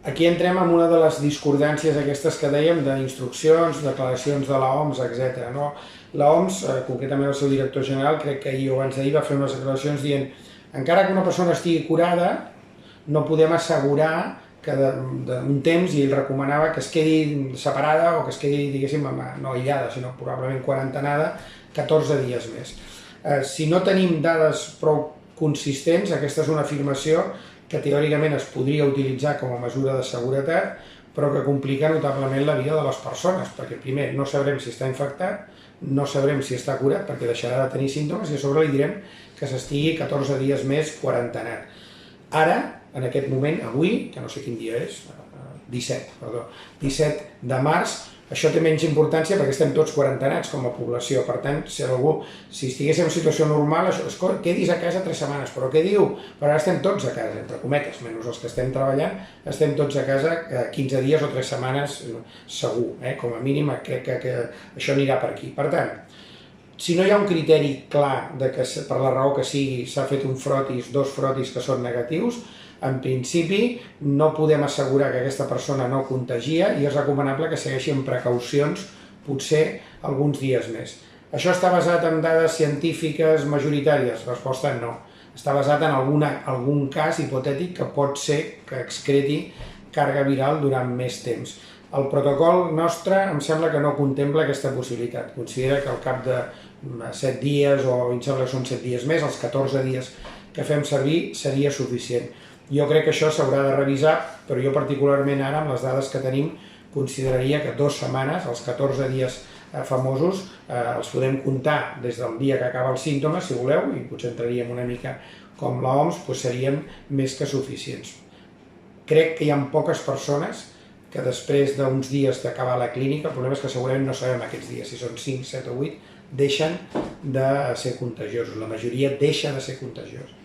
Aquí entrem en una de les discordàncies aquestes que dèiem d'instruccions, declaracions de l'OMS, etc. L'OMS, concretament el seu director general, crec que ahir o abans d'ahir va fer unes declaracions dient encara que una persona estigui curada, no podem assegurar que d'un temps, i ell recomanava que es quedi separada o que es quedi, diguéssim, no aïllada, sinó probablement quarantenada, 14 dies més. Si no tenim dades prou consistents, aquesta és una afirmació que teòricament es podria utilitzar com a mesura de seguretat, però que complica notablement la vida de les persones, perquè primer no sabrem si està infectat, no sabrem si està curat perquè deixarà de tenir símptomes i a sobre li direm que s'estigui 14 dies més quarantenat. Ara, en aquest moment, avui, que no sé quin dia és, 17 de març, això té menys importància perquè estem tots quarantenats com a població. Per tant, si estiguéssim en situació normal, quedis a casa 3 setmanes, però què diu? Però ara estem tots a casa, entre cometes, menys els que estem treballant, estem tots a casa 15 dies o 3 setmanes segur, com a mínim crec que això anirà per aquí. Per tant, si no hi ha un criteri clar de que per la raó que sigui s'ha fet un frotis, 2 frotis que són negatius, en principi no podem assegurar que aquesta persona no contagia i és recomanable que segueixi amb precaucions potser alguns dies més. Això està basat en dades científiques majoritàries? Resposta no. Està basat en algun cas hipotètic que pot ser que excreti càrrega viral durant més temps. El protocol nostre em sembla que no contempla aquesta possibilitat. Considera que al cap de 7 dies, o em sembla que són 7 dies més, els 14 dies que fem servir seria suficient. Jo crec que això s'haurà de revisar, però jo particularment ara, amb les dades que tenim, consideraria que 2 setmanes, els 14 dies famosos, els podem comptar des del dia que acaba els símptomes, si voleu, i potser entraríem una mica com l'OMS, doncs serien més que suficients. Crec que hi ha poques persones que després d'uns dies d'acabar la clínica, el problema és que segurament no sabem aquests dies, si són 5, 7 o 8, deixen de ser contagiosos. La majoria deixa de ser contagiosos.